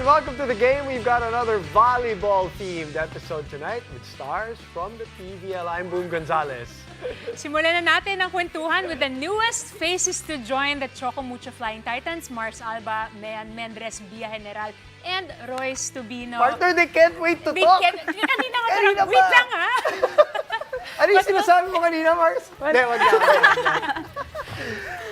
welcome to the game. We've got another volleyball-themed episode tonight with stars from the PVL. I'm Boom Gonzalez. Simulan na natin ang kwentuhan with the newest faces to join the Choco Mucho Flying Titans, Mars Alba, Mean Mendres, Bia General, and Royce Tubino. Partner, they can't wait to talk. Kanina nga Kanina wait pa. lang ha. Ano yung sinasabi mo kanina, Mars? Hindi, wag na.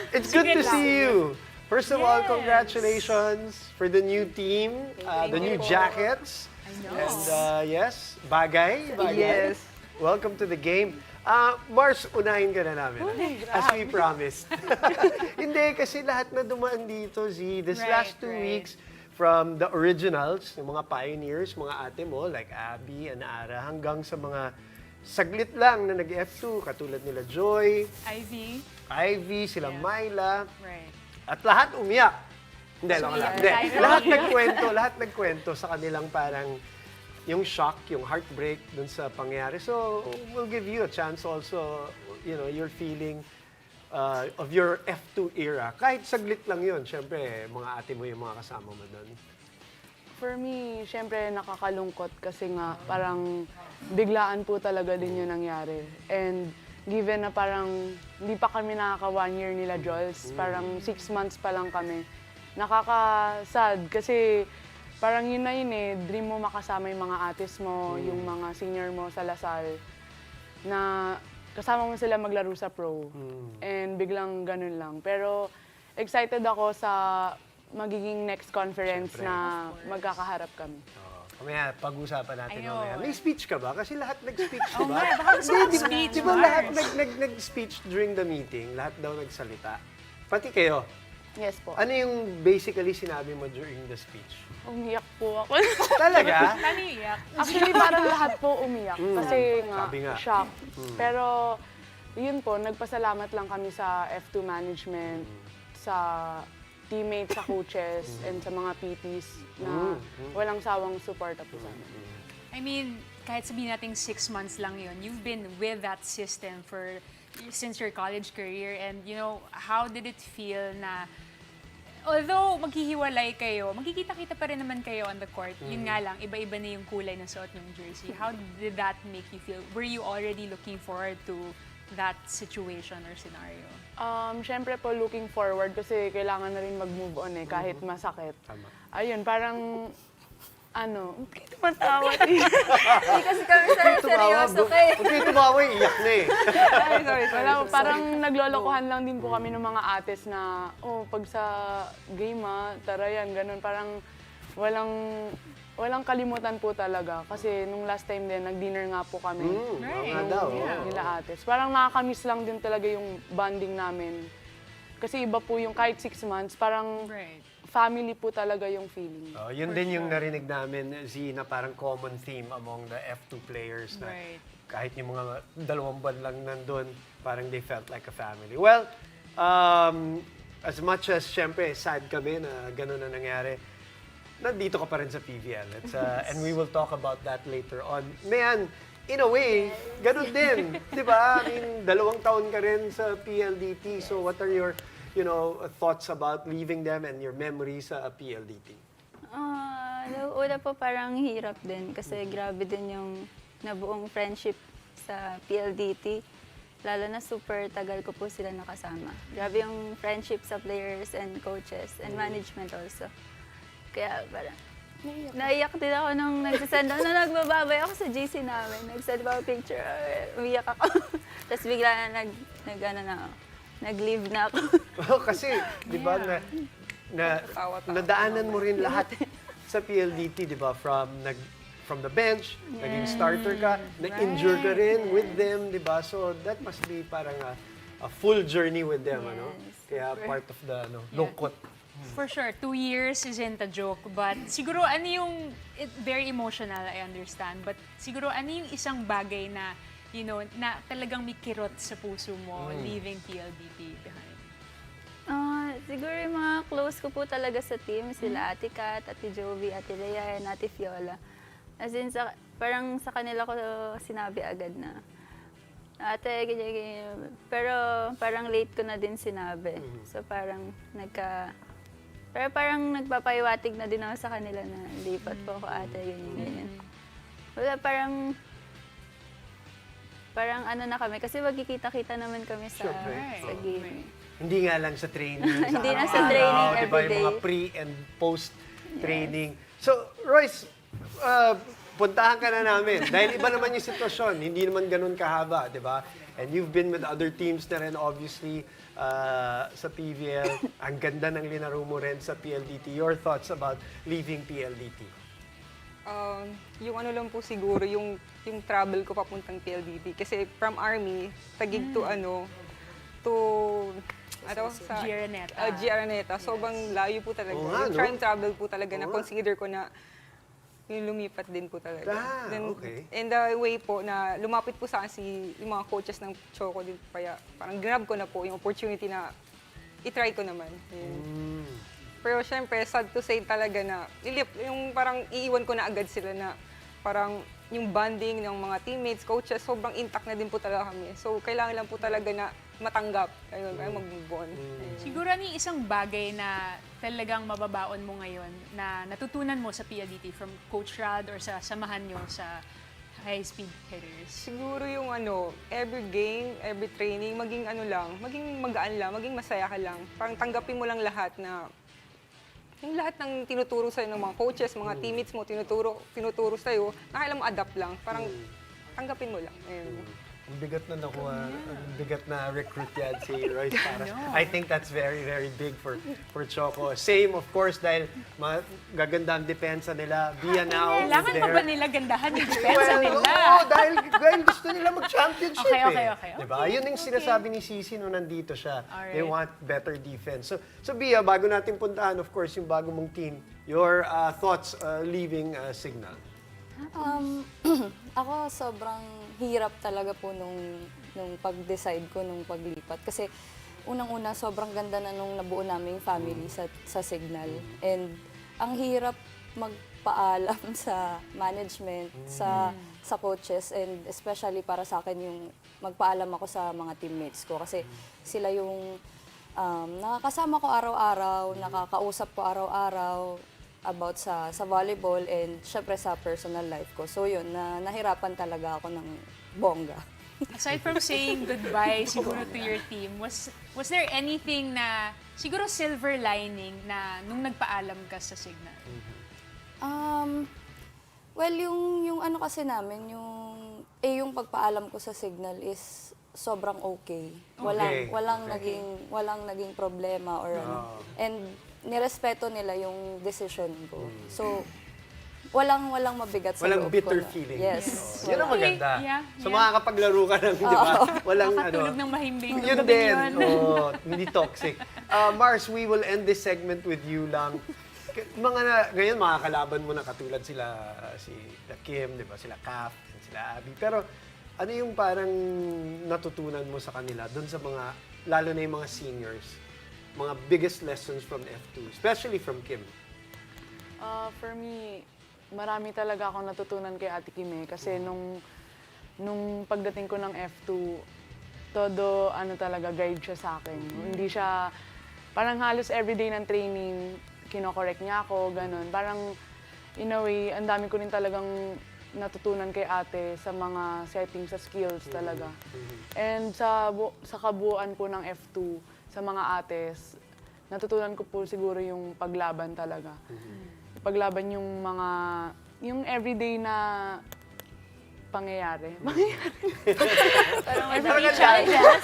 It's good to Sige lang. see you. First of all, Yes. congratulations for the new team, the new jackets. I know. And yes, bagay. Yes. Welcome to the game. Mars, unahin ka na namin. As we promised. Hindi, kasi lahat na dumaan dito, Z, this Right, last 2 right. weeks, from the originals, yung mga pioneers, mga ate mo, like Abby and Ara, hanggang sa mga saglit lang na nag-F2, katulad nila Joy, Ivy, sila Myla, Right. at lahat umiyak. Hindi, lang lang. Hindi. tayo. Lahat nagkwento sa kanilang parang yung shock, yung heartbreak dun sa pangyari. So, we'll give you a chance also, you know, your feeling of your F2 era. Kahit saglit lang yun, syempre, mga ate mo yung mga kasama mo dun. For me, syempre nakakalungkot kasi nga parang biglaan po talaga din yung nangyari. And given na parang hindi pa kami nakaka 1 year nila Jols, parang 6 months pa lang kami. Nakaka-sad kasi parang yun na yun eh, dream mo makasama yung mga artist mo, yung mga senior mo sa Lasal, na kasama mo sila maglaro sa pro. And biglang ganun lang. Pero excited ako sa magiging next conference na magkakaharap kami. Mamaya, pag-usapan natin I know. mamaya. May speech ka ba? Kasi lahat nag-speech, di Oo ba? nga, baka gusto mo Hindi, speech, di ba Mars? lahat nag-speech during the meeting? Lahat daw nagsalita. Pati kayo. Yes po. Ano yung basically sinabi mo during the speech? Umiyak po ako. Talaga? Paano iyak? Actually, parang lahat po umiyak. Kasi Sabi nga. shock. Pero, yun po, nagpasalamat lang kami sa F2 management, sa teammates, sa coaches, and sa mga PTs na walang sawang suporta po sa amin. I mean, kahit sabihin natin 6 months lang yun, you've been with that system since your college career, and you know, how did it feel na although maghihiwalay kayo, magkikita-kita pa rin naman kayo on the court. Yun nga lang, iba-iba na yung kulay ng suot ng jersey. How did that make you feel? Were you already looking forward to that situation or scenario? Syempre po, looking forward kasi kailangan na rin mag-move on eh, kahit masakit. Tama. Ayun, parang, tumatawa. Hindi kasi kami seryoso kayo. Huwag kayo tumawa, iyak na eh. Ay, sorry. Wala, parang naglolokohan lang din po kami ng mga ates na, pag sa game tara yan, ganun. Parang walang kalimutan po talaga. Kasi nung last time din, nag-dinner nga po kami. Right. Nga daw. Yeah. Nila ates. Parang nakakamiss lang din talaga yung bonding namin. Kasi iba po yung kahit 6 months, parang Right. family po talaga yung feeling. Yun din yung narinig namin, Z, na parang common theme among the F2 players na Right. kahit yung mga 2 buwan lang nandun, parang they felt like a family. Well, as much as syempre sad kami na gano'n na nangyari, nandito ka pa rin sa PVL. And we will talk about that later on. Man, in a way, ganun din. Di ba? I mean, 2 taon ka rin sa PLDT. So what are your thoughts about leaving them and your memories sa PLDT? Una po parang hirap din kasi grabe din yung nabuong friendship sa PLDT. Lalo na super tagal ko po sila nakasama. Grabe yung friendship sa players and coaches and management also. Kaya parang naiyak din ako nung nagsasend ako. Nung nagbababay ako sa GC namin, nagsend ako picture, umiyak ako. Tapos bigla na nag-leave na ako. Kasi, di ba, nadaanan mo rin lahat sa PLDT, di ba? From the bench, naging starter ka, na-injure ka rin with them, di ba? So, that must be parang a full journey with them, ano? Kaya part of the lungkot. For sure, 2 years isn't a joke, but siguro ano yung, very emotional, I understand, but siguro ano yung isang bagay na, you know, na talagang may kirot sa puso mo leaving PLDT behind? Siguro yung mga close ko po talaga sa team, sila Ate Kat, Ate Jovi, Ate Lea, and Ate Fiola. As in, parang sa kanila ko sinabi agad na, Ate, ganyan. Pero parang late ko na din sinabi. So parang Pero parang nagpapaiwatig na din ako sa kanila na lipat po ako ate, ganyan. Wala, parang ano na kami, kasi magkikita-kita naman kami sa Siyempre. game. Hindi nga lang sa training. Hindi na sa araw-araw, training di ba, yung mga everyday. pre and post training. So, Royce, puntahan ka na namin. Dahil iba naman yung sitwasyon. Hindi naman ganun kahaba, di ba? And you've been with other teams na rin, obviously, sa PVL. Ang ganda ng linaro mo rin sa PLDT. Your thoughts about leaving PLDT? Yung ano lang po siguro, yung travel ko papuntang PLDT. Kasi from Army, tagig to sa Giraneta. Giraneta. Sobrang layo po talaga. Oo nga, Yung no? time travel po talaga na Oo nga. consider ko na yung lumipat din po talaga. Okay. And the way po na lumapit po sa akin yung mga coaches ng Choco din, kaya parang grab ko na po yung opportunity na itry ko naman. Yun. Pero syempre, sad to say talaga na yung parang iiwan ko na agad sila na parang yung bonding ng mga teammates, coaches, sobrang intact na din po talaga kami. So, kailangan lang po talaga na matanggap. Ayun, mag-move on. Ayun. Siguro ni isang bagay na talagang mababaon mo ngayon na natutunan mo sa PLDT from Coach Rad or sa samahan nyo sa high-speed hitters? Siguro yung every game, every training, maging maging magaan lang, maging masaya ka lang. Parang tanggapin mo lang lahat na yung lahat ng tinuturo sa'yo ng mga coaches, mga teammates mo, tinuturo sa'yo, na kailangan mo adapt lang. Parang tanggapin mo lang. Ayun. Ang bigat na nakuha, ang bigat na recruit yan si Royce Paras. I think that's very, very big for Choco. Same, of course, dahil gaganda ang depensa nila. Via now is Kailangan there. pa ba nila gandahan yung depensa nila? Oo, dahil gusto nila mag-championship Okay. Diba? Yun yung sinasabi ni Cici nung nandito siya. Alright. They want better defense. So Bia, bago natin puntahan, of course, yung bago mong team, your thoughts leaving Signal. Ako sobrang hirap talaga po nung pag-decide ko nung paglipat. Kasi unang-una, sobrang ganda na nung nabuo naming family sa Signal. And ang hirap magpaalam sa management, sa coaches, and especially para sa akin yung magpaalam ako sa mga teammates ko. Kasi sila yung nakakasama ko araw-araw, nakakausap ko araw-araw about sa volleyball and syempre sa personal life ko. So yun, nahirapan talaga ako ng bongga. Aside from saying goodbye siguro to your team, was there anything na siguro silver lining na nung nagpaalam ka sa Signal? Well, yung ano kasi namin, yung pagpaalam ko sa Signal is sobrang okay. Walang naging problema or ano. And nirespeto nila yung decision ko. So, walang mabigat sa Walang loob ko bitter na- feeling. Yes. Oh, yun ang maganda. Yeah. So makakapaglaro ka ng, di ba? Walang Makatulog ng mahimbing. Yun gabi din. yun. Oh, hindi toxic. Mars, we will end this segment with you lang. Ngayon, makakalaban mo na katulad sila, si Kim, di ba? Sila Kaf, sila Abby. Pero ano yung parang natutunan mo sa kanila doon sa mga, lalo na yung mga seniors, mga biggest lessons from F2, especially from Kim? For me, marami talaga akong natutunan kay Ate Kim kasi nung pagdating ko ng F2, todo talaga guide siya sa akin. Hindi siya, parang halos everyday ng training, kino-correct niya ako, ganun. Parang, in a way, ang dami ko rin talagang natutunan kay ate sa mga settings, sa skills talaga. And sa kabuuan po ng F2, sa mga ates, natutunan ko po siguro yung paglaban talaga. Paglaban yung everyday na pangyayari. Parang everyday challenges.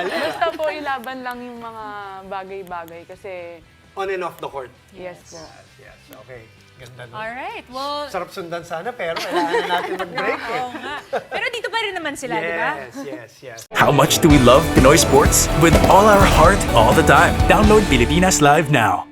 Basta po ilaban lang yung mga bagay-bagay kasi On and off the court. yes po. Yes, okay. Ganda nun. Alright, well, Sarap sundan sana, pero kailangan na natin mag-break eh. oo nga. Pero dito pa rin naman sila, di ba? Yes. How much do we love Pinoy sports? With all our heart, all the time. Download Pilipinas Live now.